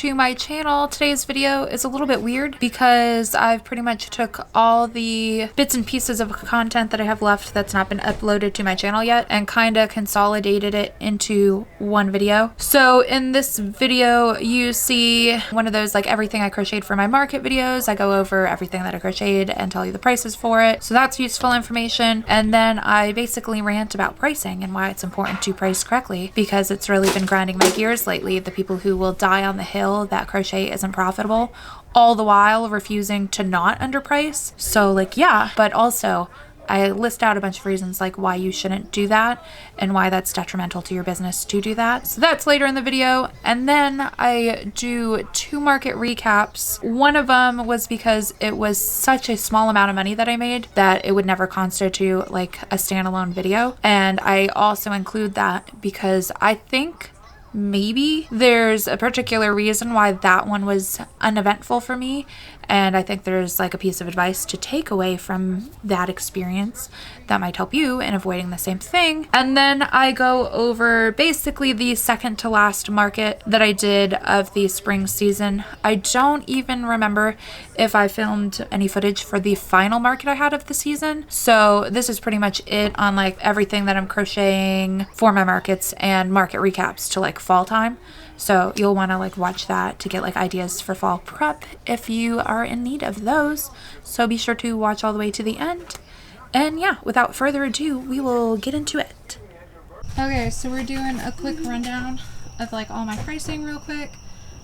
to my channel. Today's video is a little bit weird because I've pretty much took all the bits and pieces of content that I have left that's not been uploaded to my channel yet and kind of consolidated it into one video. So in this video you see one of those like everything I crocheted for my market videos. I go over everything that I crocheted and tell you the prices for it. So that's useful information. And then I basically rant about pricing and why it's important to price correctly, because it's really been grinding my gears lately. The people who will die on the hill that crochet isn't profitable, all the while refusing to not underprice. So like, yeah, but also I list out a bunch of reasons like why you shouldn't do that and why that's detrimental to your business to do that. So that's later in the video. And then I do 2 market recaps. One of them was because it was such a small amount of money that I made that it would never constitute like a standalone video. And I also include that because I think maybe there's a particular reason why that one was uneventful for me, and I think there's like a piece of advice to take away from that experience that might help you in avoiding the same thing. And then I go over basically the second to last market that I did of the spring season. I don't even remember if I filmed any footage for the final market I had of the season, so this is pretty much it on like everything that I'm crocheting for my markets and market recaps to like fall time. So you'll want to like watch that to get like ideas for fall prep if you are in need of those. So be sure to watch all the way to the end. And yeah, without further ado, we will get into it. Okay, so we're doing a quick rundown of like all my pricing real quick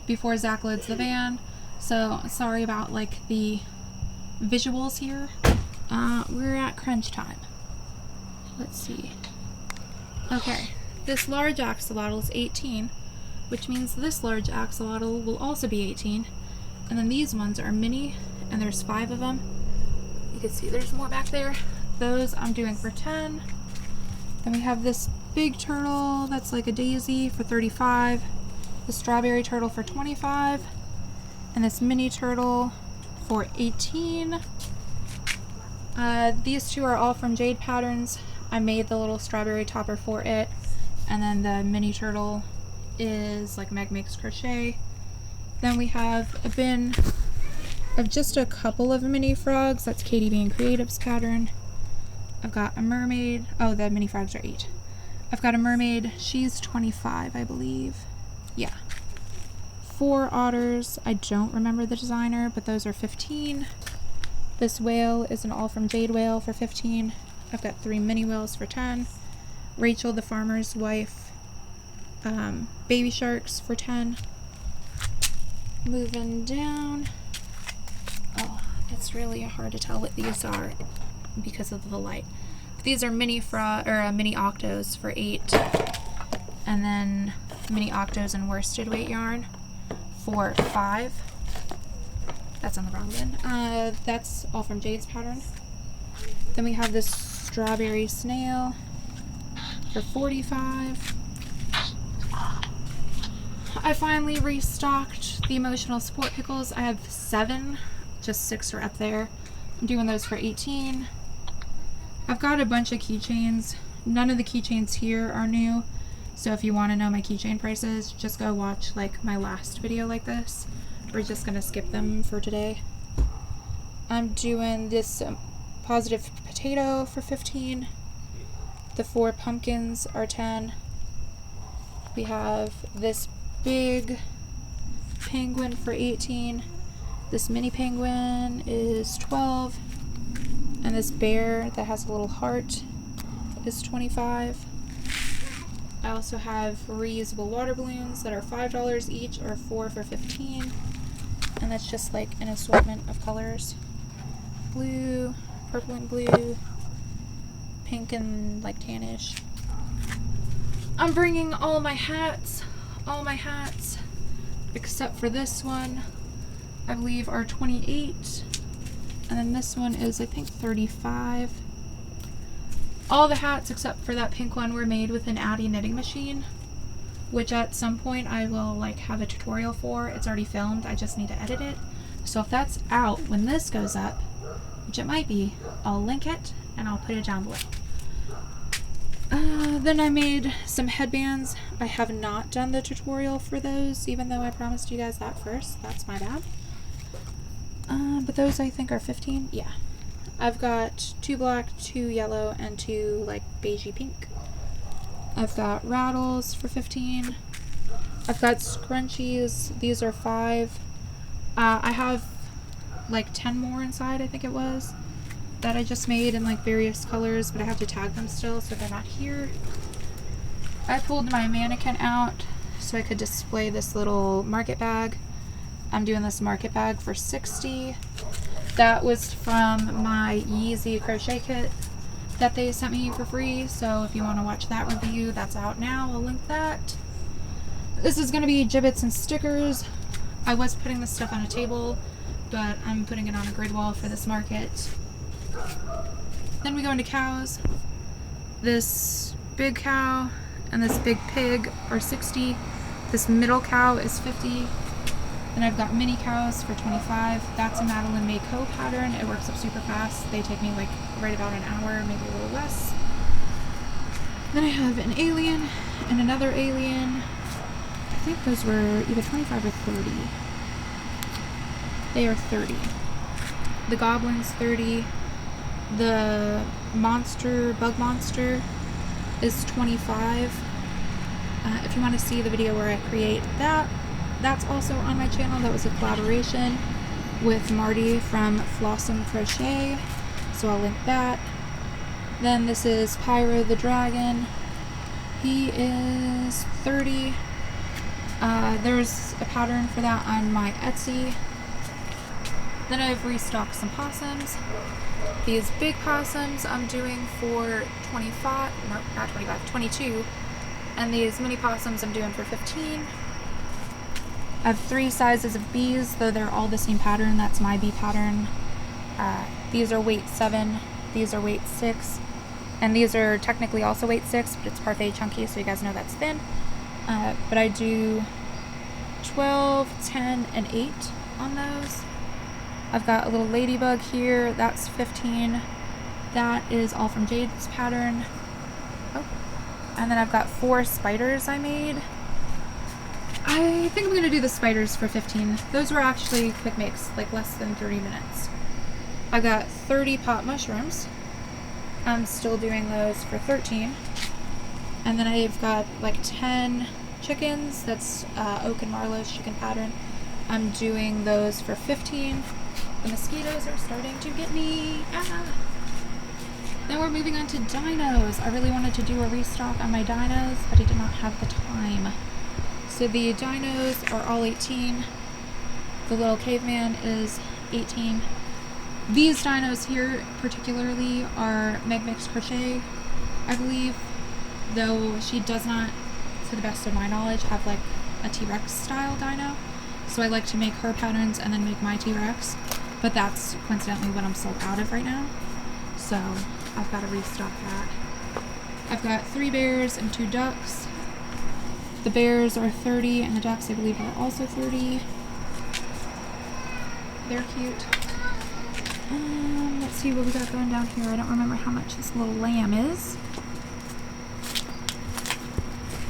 before Zach loads the van. So sorry about like the visuals here. We're at crunch time. Let's see. Okay, this large axolotl is 18. Which means this large axolotl will also be 18. And then these ones are mini, and there's 5 of them. You can see there's more back there. Those I'm doing for 10. Then we have this big turtle that's like a daisy for 35. The strawberry turtle for 25. And this mini turtle for 18. These 2 are all from Jade Patterns. I made the little strawberry topper for it. And then the mini turtle is like Meg Makes Crochet. Then we have a bin of just a couple of mini frogs. That's Katie Being Creative's pattern. I've got a mermaid. Oh, the mini frogs are 8. I've got a mermaid. She's 25, I believe. Yeah. 4 otters. I don't remember the designer, but those are 15. This whale is an all from Jade whale for 15. I've got 3 mini whales for 10. Rachel the farmer's wife. Baby sharks for 10. Moving down. Oh, it's really hard to tell what these are because of the light. But these are mini mini octos for 8, and then mini octos and worsted weight yarn for 5. That's on the wrong bin. That's all from Jade's pattern. Then we have this strawberry snail for 45. I finally restocked the emotional support pickles. I have 7, just 6 are up there. I'm doing those for 18. I've got a bunch of keychains. None of the keychains here are new, so if you want to know my keychain prices, just go watch like my last video like this. We're just gonna skip them for today. I'm doing this positive potato for 15. The 4 pumpkins are 10. We have this big penguin for 18. This mini penguin is 12. And this bear that has a little heart is 25. I also have reusable water balloons that are $5 each, or 4 for 15. And that's just like an assortment of colors. Blue, purple and blue, pink and like tannish. I'm bringing all my hats except for this one, I believe are 28, and then this one is I think 35. All the hats except for that pink one were made with an Addy knitting machine, which at some point I will like have a tutorial for. It's already filmed, I just need to edit it. So if that's out when this goes up, which it might be, I'll link it and I'll put it down below. Then I made some headbands. I have not done the tutorial for those, even though I promised you guys that first. That's my bad. But those I think are 15. Yeah. I've got 2 black, 2 yellow, and 2 like beigey pink. I've got rattles for 15. I've got scrunchies. These are 5. I have like 10 more inside, I think it was, that I just made in like various colors, but I have to tag them still so they're not here. I pulled my mannequin out so I could display this little market bag. I'm doing this market bag for 60. That was from my Yeezy crochet kit that they sent me for free, so if you want to watch that review, that's out now. I'll link that. This is going to be gibbets and stickers. I was putting this stuff on a table, but I'm putting it on a grid wall for this market. Then we go into cows. This big cow and this big pig are 60. This middle cow is 50. Then I've got mini cows for 25. That's a Madeline Mayco pattern. It works up super fast. They take me like right about an hour, maybe a little less. Then I have an alien and another alien. I think those were either 25 or 30. They are 30. The goblin's 30. The monster, bug monster, is 25. If you want to see the video where I create that, that's also on my channel. That was a collaboration with Marty from Flossom Crochet, so I'll link that. Then this is Pyro the Dragon. He is 30. There's a pattern for that on my Etsy. Then I've restocked some possums. These big possums I'm doing for 25, no, not 25, 22. And these mini possums I'm doing for 15. I have 3 sizes of bees, though they're all the same pattern. That's my bee pattern. These are weight 7, these are weight 6, and these are technically also weight 6, but it's parfait chunky, so you guys know that's thin. But I do 12, 10, and 8 on those. I've got a little ladybug here, that's 15. That is all from Jade's pattern. Oh. And then I've got 4 spiders I made. I think I'm going to do the spiders for 15. Those were actually quick makes, like less than 30 minutes. I've got 30 pot mushrooms. I'm still doing those for 13. And then I've got like 10 chickens. That's Oak and Marlowe's chicken pattern. I'm doing those for 15. The mosquitoes are starting to get me. Then we're moving on to dinos. I really wanted to do a restock on my dinos, but I did not have the time. So the dinos are all 18. The little caveman is 18. These dinos here particularly are Meg Mix Crochet, I believe, though she does not, to the best of my knowledge, have like a T-Rex style dino. So I like to make her patterns and then make my T-Rex, but that's coincidentally what I'm sold out of right now. So I've got to restock that. I've got 3 bears and 2 ducks. The bears are 30 and the ducks I believe are also 30. They're cute. Let's see what we got going down here. I don't remember how much this little lamb is.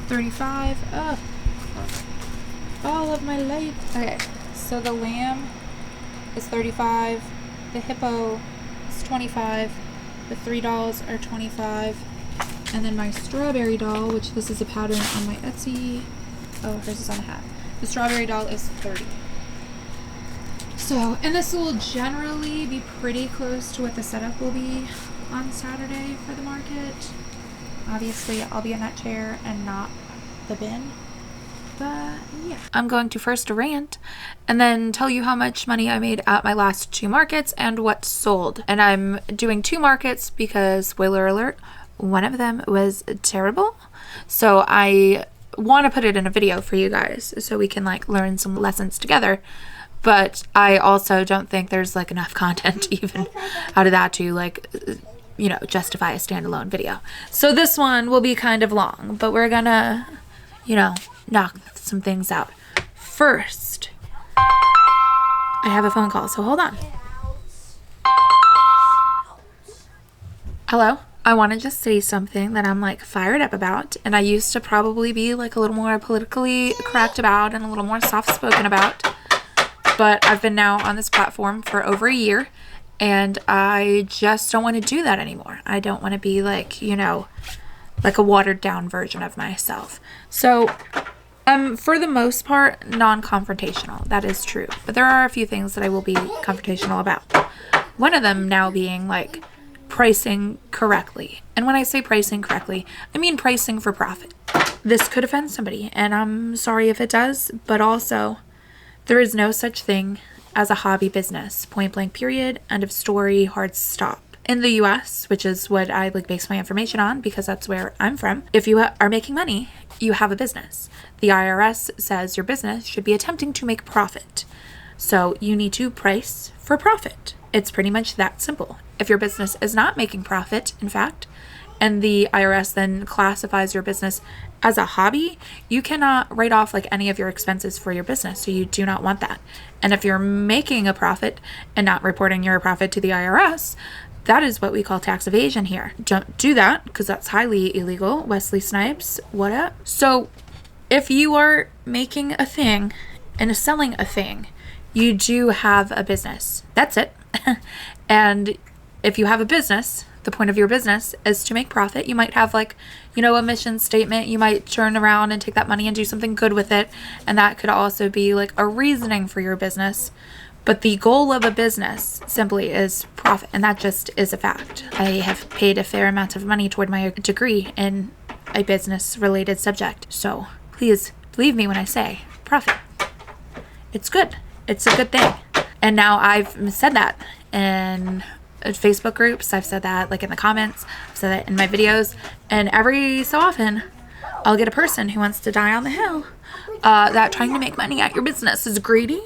35. Oh, all of my life. Okay, so the lamb is 35. The hippo is 25. The 3 dolls are 25. And then my strawberry doll, which this is a pattern on my Etsy. Oh, hers is on a hat. The strawberry doll is 30. So, and this will generally be pretty close to what the setup will be on Saturday for the market. Obviously, I'll be in that chair and not the bin. But yeah. I'm going to first rant and then tell you how much money I made at my last 2 markets and what sold. And I'm doing 2 markets because, spoiler alert, one of them was terrible. So I want to put it in a video for you guys so we can like learn some lessons together. But I also don't think there's like enough content even out of that to like, you know, justify a standalone video. So this one will be kind of long, but we're gonna, you know, knock some things out. First, I have a phone call, so hold on. Hello? I want to just say something that I'm like fired up about, and I used to probably be like a little more politically correct about and a little more soft spoken about, but I've been now on this platform for over a year, and I just don't want to do that anymore. I don't want to be like, you know, like a watered down version of myself. So for the most part, non-confrontational. That is true, but there are a few things that I will be confrontational about. One of them now being like pricing correctly. And when I say pricing correctly, I mean pricing for profit. This could offend somebody, and I'm sorry if it does, but also there is no such thing as a hobby business. Point blank period, end of story, hard stop. In the US, which is what I like base my information on because that's where I'm from, if you are making money, you have a business. The IRS says your business should be attempting to make profit. So you need to price for profit. It's pretty much that simple. If your business is not making profit, in fact, and the IRS then classifies your business as a hobby, you cannot write off like any of your expenses for your business. So you do not want that. And if you're making a profit and not reporting your profit to the IRS, that is what we call tax evasion here. Don't do that because that's highly illegal. Wesley Snipes, what up? So if you are making a thing and selling a thing, you do have a business. That's it. And if you have a business, the point of your business is to make profit. You might have like, you know, a mission statement. You might turn around and take that money and do something good with it. And that could also be like a reasoning for your business. But the goal of a business simply is profit. And that just is a fact. I have paid a fair amount of money toward my degree in a business related subject. So please believe me when I say profit. It's good. It's a good thing. And now I've said that in Facebook groups. I've said that like in the comments. I've said that in my videos. And every so often, I'll get a person who wants to die on the hill that trying to make money at your business is greedy.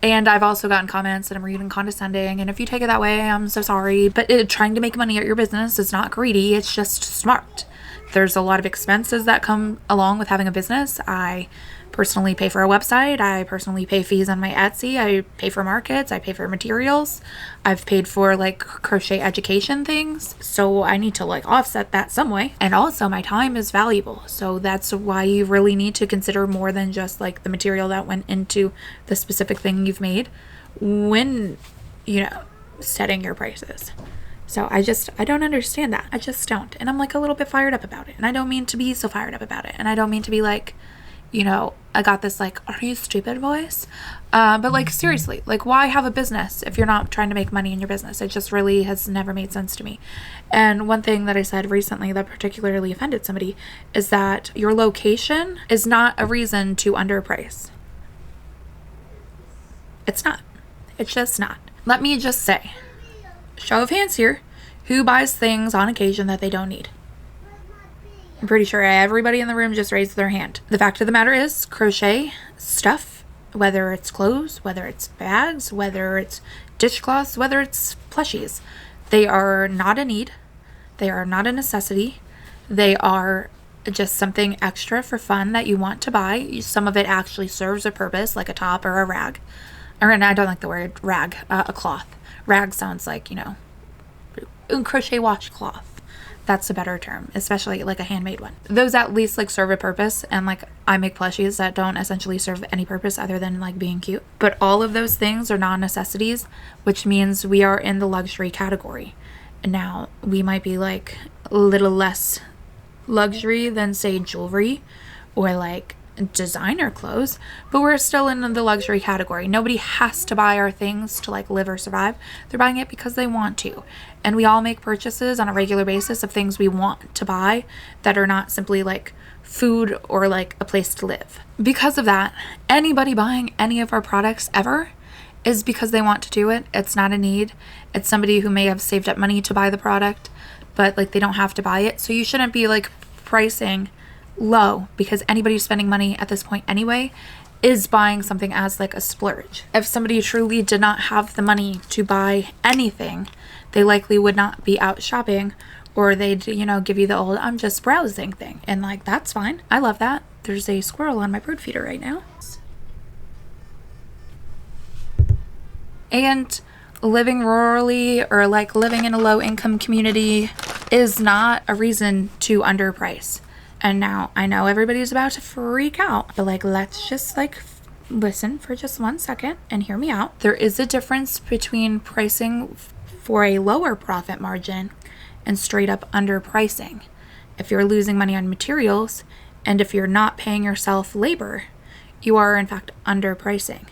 And I've also gotten comments that I'm rude and condescending. And if you take it that way, I'm so sorry. But trying to make money at your business is not greedy. It's just smart. There's a lot of expenses that come along with having a business. I personally pay for a website. I personally pay fees on my Etsy. I pay for markets. I pay for materials. I've paid for like crochet education things. So I need to like offset that some way. And also my time is valuable. So that's why you really need to consider more than just like the material that went into the specific thing you've made when, you know, setting your prices. So I don't understand that. I just don't. And I'm like a little bit fired up about it. And I don't mean to be so fired up about it. And I don't mean to be like, you know, I got this like, are you stupid voice? But like seriously, like why have a business if you're not trying to make money in your business? It just really has never made sense to me. And one thing that I said recently that particularly offended somebody is that your location is not a reason to underprice. It's not. It's just not. Let me just say, show of hands here, who buys things on occasion that they don't need? I'm pretty sure everybody in the room just raised their hand. The fact of the matter is, crochet stuff, whether it's clothes, whether it's bags, whether it's dishcloths, whether it's plushies, they are not a need. They are not a necessity. They are just something extra for fun that you want to buy. Some of it actually serves a purpose, like a top or a rag. Or, and I don't like the word rag, a cloth. Rag sounds like, you know, crochet washcloth. That's a better term, especially like a handmade one. Those at least like serve a purpose, and like I make plushies that don't essentially serve any purpose other than like being cute. But all of those things are non-necessities, which means we are in the luxury category. And now we might be like a little less luxury than say jewelry or like designer clothes, but we're still in the luxury category. Nobody has to buy our things to like live or survive. They're buying it because they want to. And we all make purchases on a regular basis of things we want to buy that are not simply like food or like a place to live. Because of that, anybody buying any of our products ever is because they want to do it. It's not a need. It's somebody who may have saved up money to buy the product, but like they don't have to buy it. So you shouldn't be like pricing low because anybody spending money at this point anyway is buying something as like a splurge. If somebody truly did not have the money to buy anything, they likely would not be out shopping, or they'd, you know, give you the old I'm just browsing thing. And like, that's fine. I love that. There's a squirrel on my bird feeder right now. And living rurally or like living in a low income community is not a reason to underprice. And now I know everybody's about to freak out, but like, let's just like listen for just 1 second and hear me out. There is a difference between pricing for a lower profit margin and straight up underpricing. If you're losing money on materials and if you're not paying yourself labor, you are in fact underpricing.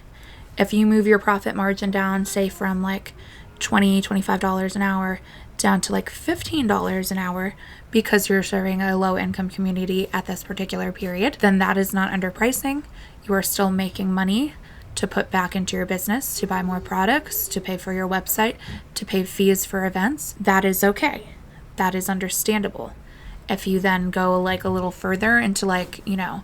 If you move your profit margin down, say from like $20, $25 an hour down to like $15 an hour because you're serving a low income community at this particular period, then that is not underpricing. You are still making money to put back into your business, to buy more products, to pay for your website, to pay fees for events. That is okay. That is understandable. If you then go like a little further into like, you know,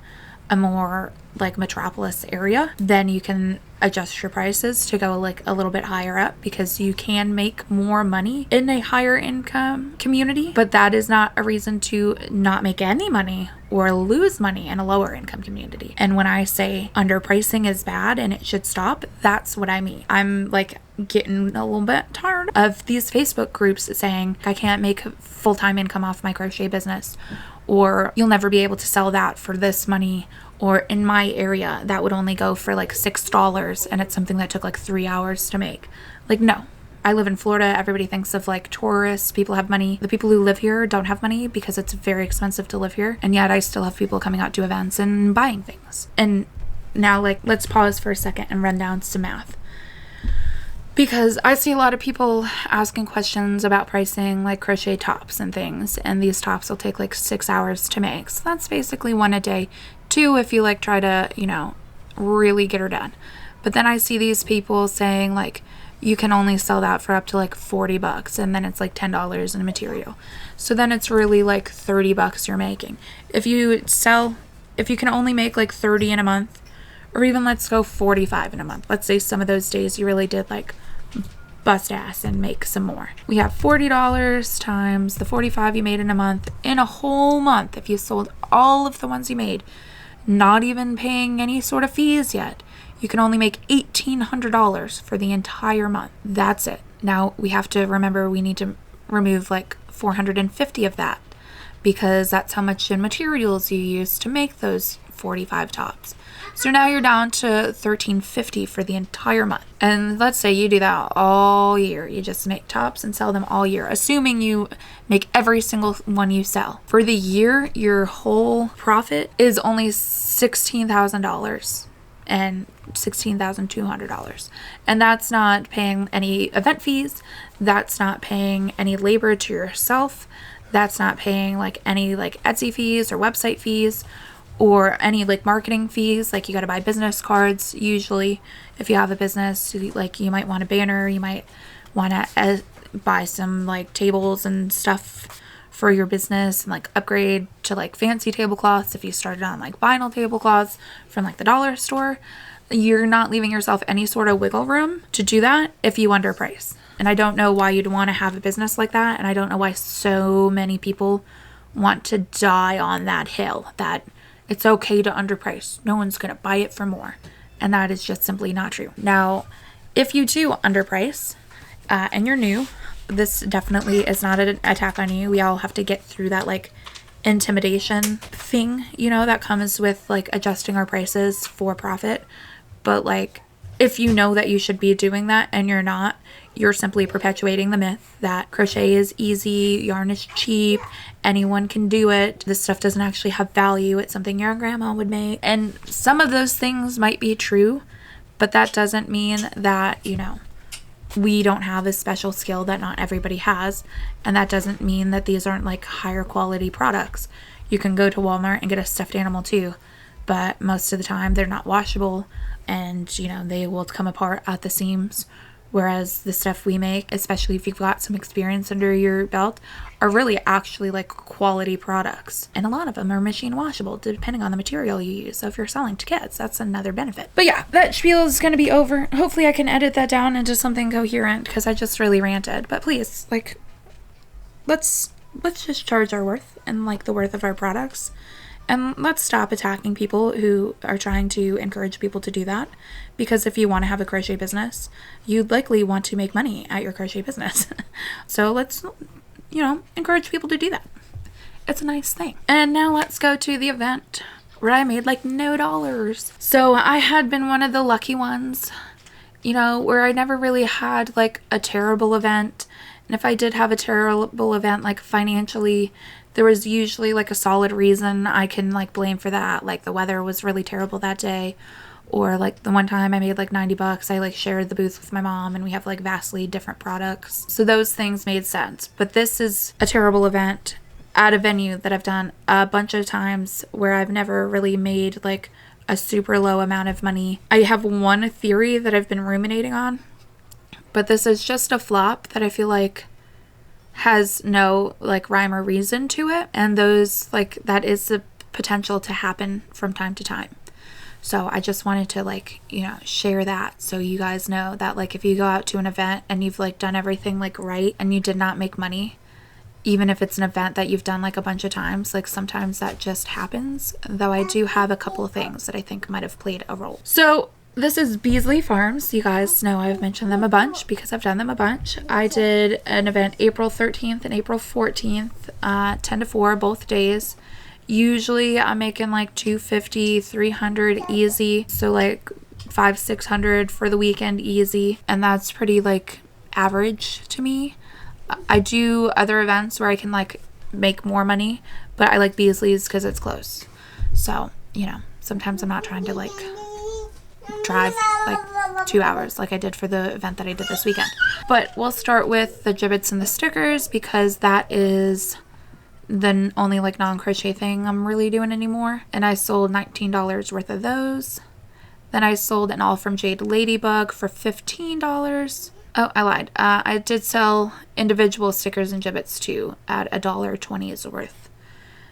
a more like metropolis area, then you can adjust your prices to go like a little bit higher up because you can make more money in a higher income community, but that is not a reason to not make any money or lose money in a lower income community. And when I say underpricing is bad and it should stop, that's what I mean. I'm like getting a little bit tired of these Facebook groups saying I can't make full-time income off my crochet business, or you'll never be able to sell that for this money, or in my area that would only go for like $6 and it's something that took like 3 hours to make. Like, no. I live in Florida. Everybody thinks of like tourists, people have money. The people who live here don't have money because it's very expensive to live here, and yet I still have people coming out to events and buying things. And now like, let's pause for a second and run down some math, because I see a lot of people asking questions about pricing like crochet tops and things, and these tops will take like 6 hours to make. So that's basically one a day, 2 if you like try to, you know, really get her done. But then I see these people saying like you can only sell that for up to like $40, and then it's like $10 in material. So then it's really like $30 you're making. If you can only make like 30 in a month, or even let's go 45 in a month. Let's say some of those days you really did like bust ass and make some more. We have $40 times the 45 you made in a month. In a whole month, if you sold all of the ones you made, not even paying any sort of fees yet, you can only make $1,800 for the entire month. That's it. Now we have to remember we need to remove like 450 of that, because that's how much in materials you use to make those 45 tops. So now you're down to $1,350 for the entire month. And let's say you do that all year. You just make tops and sell them all year, assuming you make every single one you sell. For the year, your whole profit is only $16,000 and $16,200. And that's not paying any event fees. That's not paying any labor to yourself. That's not paying like any like Etsy fees or website fees, or any like marketing fees. Like you got to buy business cards usually if you have a business. Like you might want a banner, you might want to buy some like tables and stuff for your business, and like upgrade to like fancy tablecloths if you started on like vinyl tablecloths from like the dollar store. You're not leaving yourself any sort of wiggle room to do that if you underprice. And I don't know why you'd want to have a business like that, and I don't know why so many people want to die on that hill that it's okay to underprice. No one's going to buy it for more. And that is just simply not true. Now, if you do underprice and you're new, this definitely is not an attack on you. We all have to get through that like intimidation thing, you know, that comes with like adjusting our prices for profit. But like, if you know that you should be doing that and you're not, you're simply perpetuating the myth that crochet is easy, yarn is cheap, anyone can do it, this stuff doesn't actually have value, it's something your grandma would make. And some of those things might be true, but that doesn't mean that, you know, we don't have a special skill that not everybody has. And that doesn't mean that these aren't like higher quality products. You can go to Walmart and get a stuffed animal too, but most of the time they're not washable, and you know, they will come apart at the seams. Whereas the stuff we make, especially if you've got some experience under your belt, are really actually like quality products. And a lot of them are machine washable depending on the material you use. So if you're selling to kids, that's another benefit. But yeah, that spiel is going to be over. Hopefully I can edit that down into something coherent, because I just really ranted. But please, like, let's just charge our worth and like the worth of our products. And let's stop attacking people who are trying to encourage people to do that. Because if you want to have a crochet business, you'd likely want to make money at your crochet business. So let's you know, encourage people to do that. It's a nice thing. And now let's go to the event where I made like no dollars. So I had been one of the lucky ones, you know, where I never really had like a terrible event. And if I did have a terrible event, like financially, there was usually like a solid reason I can like blame for that. Like the weather was really terrible that day. Or like the one time I made like 90 bucks, I like shared the booth with my mom and we have like vastly different products. So those things made sense. But this is a terrible event at a venue that I've done a bunch of times where I've never really made like a super low amount of money. I have one theory that I've been ruminating on, but this is just a flop that I feel like has no like rhyme or reason to it. And those like, that is the potential to happen from time to time. So I just wanted to like, you know, share that so you guys know that like if you go out to an event and you've like done everything like right and you did not make money, even if it's an event that you've done like a bunch of times, like sometimes that just happens. Though I do have a couple of things that I think might have played a role. So this is Beasley Farms. You guys know I've mentioned them a bunch because I've done them a bunch. I did an event April 13th and April 14th, 10 to 4 both days. Usually I'm making like $250, $300 easy. So like $500-$600 for the weekend easy. And that's pretty like average to me. I do other events where I can like make more money, but I like Beasley's because it's close. So, you know, sometimes I'm not trying to like drive like 2 hours like I did for the event that I did this weekend. But we'll start with the gibbets and the stickers because that is the only like non-crochet thing I'm really doing anymore. And I sold $19 worth of those. Then I sold an All From Jade Ladybug for $15. Oh, I lied. I did sell individual stickers and gibbets too at $1.20 worth.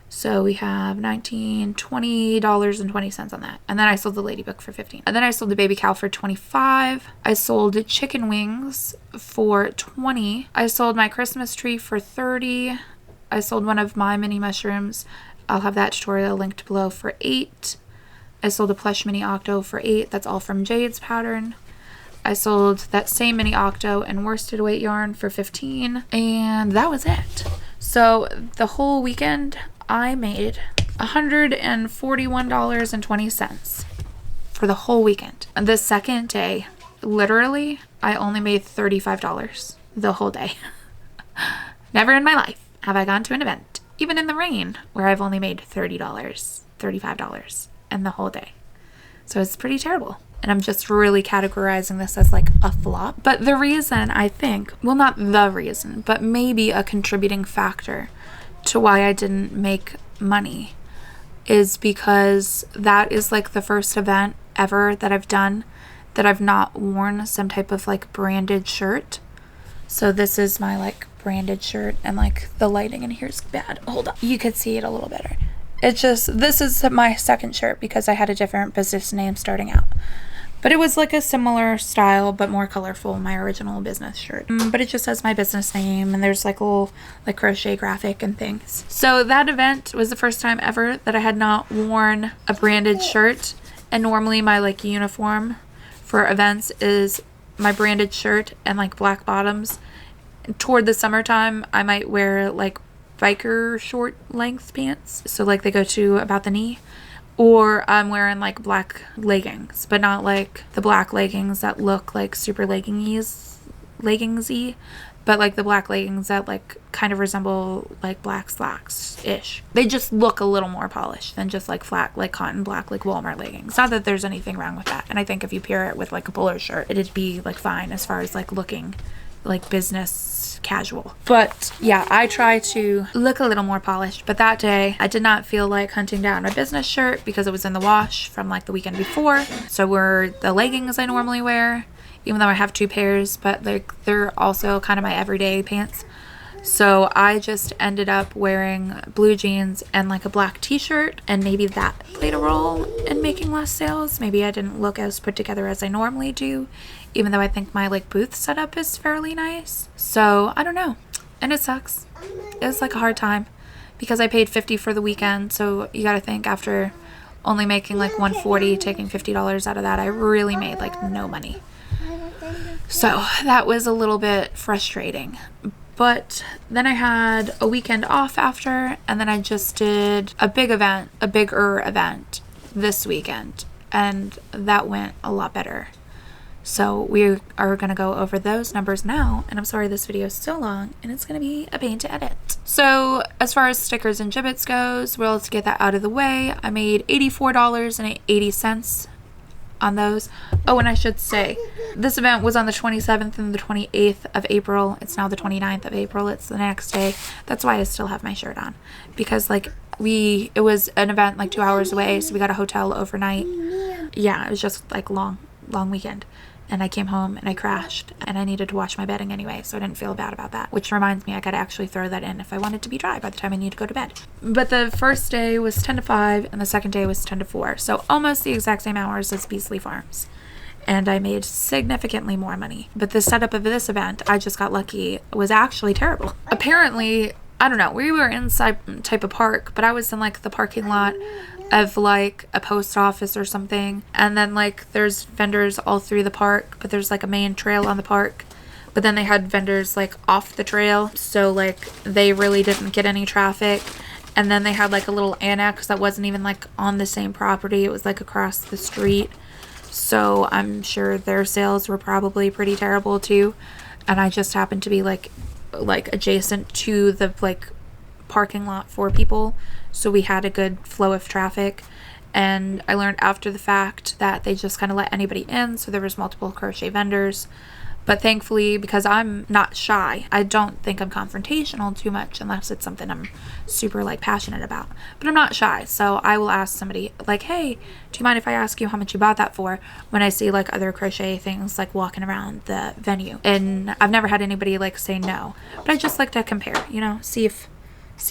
So we have $20.20 on that. And then I sold the ladybug for $15. And then I sold the baby cow for $25. I sold chicken wings for $20. I sold my Christmas tree for $30. I sold one of my mini mushrooms. I'll have that tutorial linked below for $8. I sold a plush mini octo for $8. That's All From Jade's pattern. I sold that same mini octo and worsted weight yarn for $15. And that was it. So the whole weekend I made $141.20 for the whole weekend. And the second day, literally, I only made $35 the whole day. Never in my life have I gone to an event, even in the rain, where I've only made $30, $35 in the whole day. So it's pretty terrible. And I'm just really categorizing this as like a flop. But the reason I think, well, not the reason, but maybe a contributing factor to why I didn't make money is because that is like the first event ever that I've done that I've not worn some type of like branded shirt. So this is my like branded shirt, and like the lighting in here is bad. Hold on. You could see it a little better. It's just, this is my second shirt because I had a different business name starting out. But it was like a similar style, but more colorful, my original business shirt. But it just has my business name, and there's like a little like crochet graphic and things. So that event was the first time ever that I had not worn a branded shirt. And normally my like uniform for events is my branded shirt and like black bottoms. Toward the summertime, I might wear like biker short length pants. So like they go to about the knee. Or I'm wearing like black leggings, but not like the black leggings that look like super leggingsy, but like the black leggings that like kind of resemble like black slacks-ish. They just look a little more polished than just like flat, like cotton black, like Walmart leggings. Not that there's anything wrong with that. And I think if you pair it with like a polo shirt, it'd be like fine as far as like looking like business casual. But yeah, I try to look a little more polished, but that day I did not feel like hunting down a business shirt because it was in the wash from like the weekend before. So were the leggings I normally wear, even though I have 2 pairs, but like they're also kind of my everyday pants. So I just ended up wearing blue jeans and like a black t-shirt, and maybe that played a role in making less sales. Maybe I didn't look as put together as I normally do, even though I think my like booth setup is fairly nice. So I don't know, and it sucks. It was like a hard time because I paid $50 for the weekend. So you gotta think, after only making like $140, taking $50 out of that, I really made like no money. So that was a little bit frustrating. But then I had a weekend off after, and then I just did a bigger event this weekend, and that went a lot better. So we are going to go over those numbers now, and I'm sorry this video is so long and it's going to be a pain to edit. So as far as stickers and gibbets goes, well, let's get that out of the way. I made $84.80 on those. Oh, and I should say, this event was on the 27th and the 28th of April. It's now the 29th of April. It's the next day. That's why I still have my shirt on, because like it was an event like 2 hours away, so we got a hotel overnight. Yeah, it was just like long weekend. And I came home and I crashed, and I needed to wash my bedding anyway, so I didn't feel bad about that. Which reminds me, I gotta actually throw that in if I want it to be dry by the time I need to go to bed. But the first day was 10 to 5 and the second day was 10 to 4. So almost the exact same hours as Beasley Farms. And I made significantly more money. But the setup of this event, I just got lucky, was actually terrible. Apparently, I don't know, we were inside type of park, but I was in like the parking lot of like a post office or something, and then like there's vendors all through the park, but there's like a main trail on the park, but then they had vendors like off the trail, so like they really didn't get any traffic. And then they had like a little annex that wasn't even like on the same property, it was like across the street, so I'm sure their sales were probably pretty terrible too. And I just happened to be like adjacent to the like parking lot for people, so we had a good flow of traffic. And I learned after the fact that they just kind of let anybody in, so there was multiple crochet vendors. But thankfully, because I'm not shy, I don't think I'm confrontational too much unless it's something I'm super like passionate about. But I'm not shy, so I will ask somebody like, hey, do you mind if I ask you how much you bought that for, when I see like other crochet things like walking around the venue. And I've never had anybody like say no, but I just like to compare, you know, see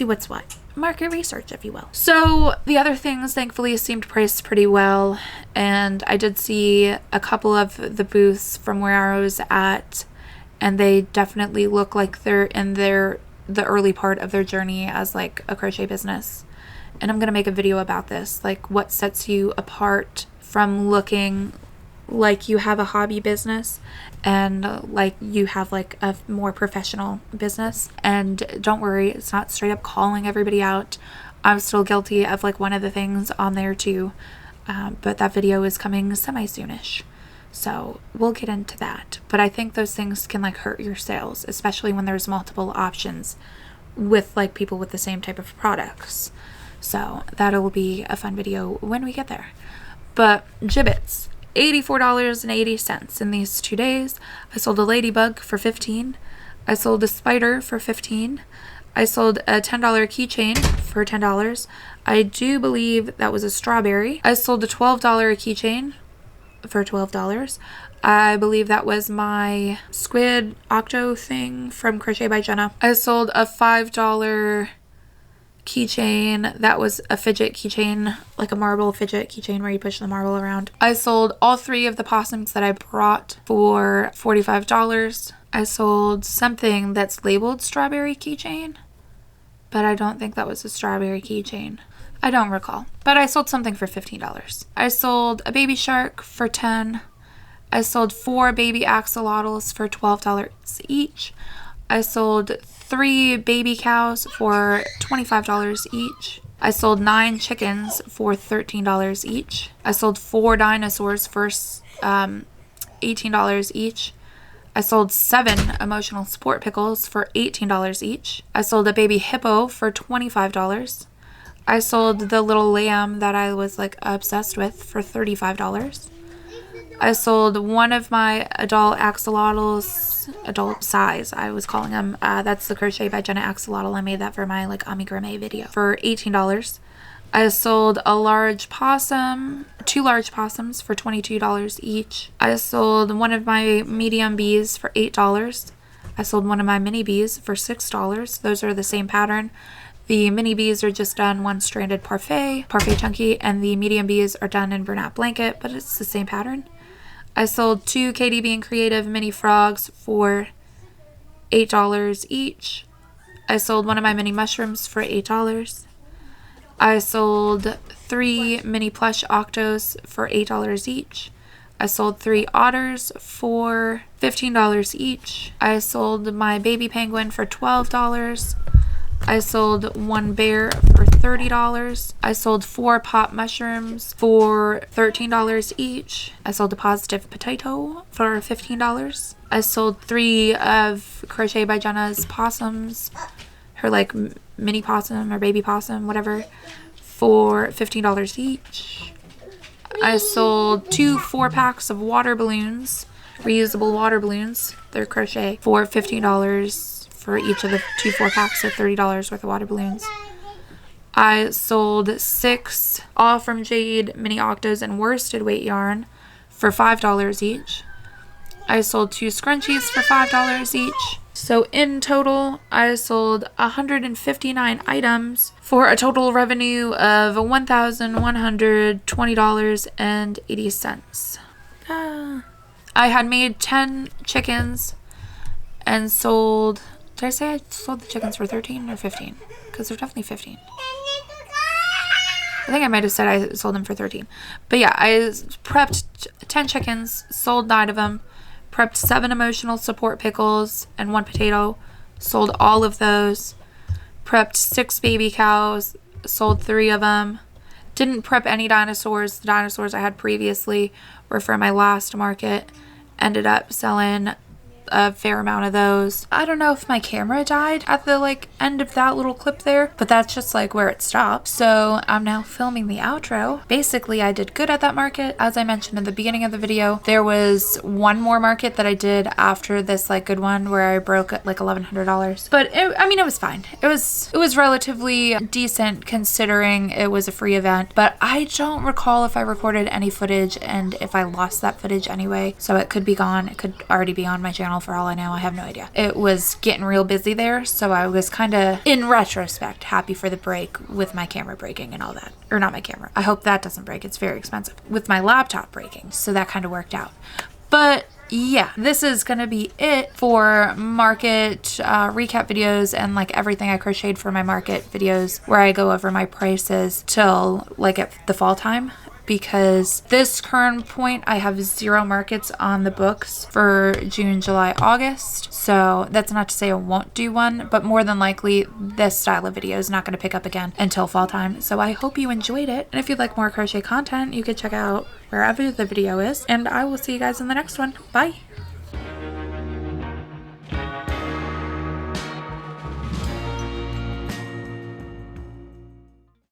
what's what. Market research, if you will. So the other things thankfully seemed priced pretty well, and I did see a couple of the booths from where I was at, and they definitely look like they're in the early part of their journey as like a crochet business. And I'm gonna make a video about this, like what sets you apart from looking like you have a hobby business and like you have like a more professional business. And don't worry, it's not straight up calling everybody out. I'm still guilty of like one of the things on there too, but that video is coming semi-soonish, so we'll get into that. But I think those things can like hurt your sales, especially when there's multiple options with like people with the same type of products. So that'll be a fun video when we get there. But gibbets, $84.80 in these 2 days. I sold a ladybug for $15. I sold a spider for $15. I sold a $10 keychain for $10. I do believe that was a strawberry. I sold a $12 keychain for $12. I believe that was my squid octo thing from Crochet by Jenna. I sold a $5 keychain that was a fidget keychain, like a marble fidget keychain where you push the marble around. I sold all 3 of the possums that I brought for $45. I sold something that's labeled strawberry keychain, but I don't think that was a strawberry keychain. I don't recall, but I sold something for $15. I sold a baby shark for $10. I sold 4 baby axolotls for $12 each. I sold 3 baby cows for $25 each. I sold 9 chickens for $13 each. I sold 4 dinosaurs for $18 each. I sold 7 emotional support pickles for $18 each. I sold a baby hippo for $25. I sold the little lamb that I was like obsessed with for $35. I sold one of my adult axolotls, adult size, I was calling them. That's the Crochet by Jenna axolotl. I made that for my like amigurumi video for $18. I sold a large possum, 2 large possums for $22 each. I sold one of my medium bees for $8. I sold one of my mini bees for $6. Those are the same pattern. The mini bees are just done one stranded parfait chunky, and the medium bees are done in burnout blanket, but it's the same pattern. I sold 2 Katie Being Creative mini frogs for $8 each. I sold one of my mini mushrooms for $8. I sold 3 mini plush octos for $8 each. I sold 3 otters for $15 each. I sold my baby penguin for $12. I sold 1 bear for $30. I sold 4 pot mushrooms for $13 each. I sold a positive potato for $15. I sold 3 of Crochet by Jenna's possums, her like mini possum or baby possum, whatever, for $15 each. I sold 2 4-packs of water balloons, reusable water balloons, they're crochet, for $15 for each of the 2 4-packs, so $30 worth of water balloons. I sold 6 All From Jade mini octos and worsted weight yarn for $5 each. I sold 2 scrunchies for $5 each. So in total, I sold 159 items for a total revenue of $1,120.80. I had made 10 chickens and sold... Did I say I sold the chickens for 13 or 15? Because they're definitely 15. I think I might have said I sold them for 13. But yeah, I prepped 10 chickens, sold 9 of them. Prepped 7 emotional support pickles and 1 potato. Sold all of those. Prepped 6 baby cows. Sold 3 of them. Didn't prep any dinosaurs. The dinosaurs I had previously were for my last market. Ended up selling a fair amount of those. I don't know if my camera died at the like end of that little clip there, but that's just like where it stops. So I'm now filming the outro. Basically, I did good at that market. As I mentioned in the beginning of the video, there was one more market that I did after this like good one where I broke at like $1,100. But I mean, it was fine. It was relatively decent considering it was a free event, but I don't recall if I recorded any footage and if I lost that footage anyway. So it could be gone. It could already be on my channel for all I know. I have no idea. It was getting real busy there, so I was kind of, in retrospect, happy for the break with my camera breaking and all that. Or not my camera. I hope that doesn't break. It's very expensive. With my laptop breaking, so that kind of worked out. But yeah, this is gonna be it for market recap videos and like everything I crocheted for my market videos where I go over my prices till like at the fall time. Because this current point I have 0 markets on the books for June, July, August. So that's not to say I won't do one, but more than likely this style of video is not going to pick up again until fall time. So I hope you enjoyed it. And if you'd like more crochet content, you could check out wherever the video is. And I will see you guys in the next one. Bye!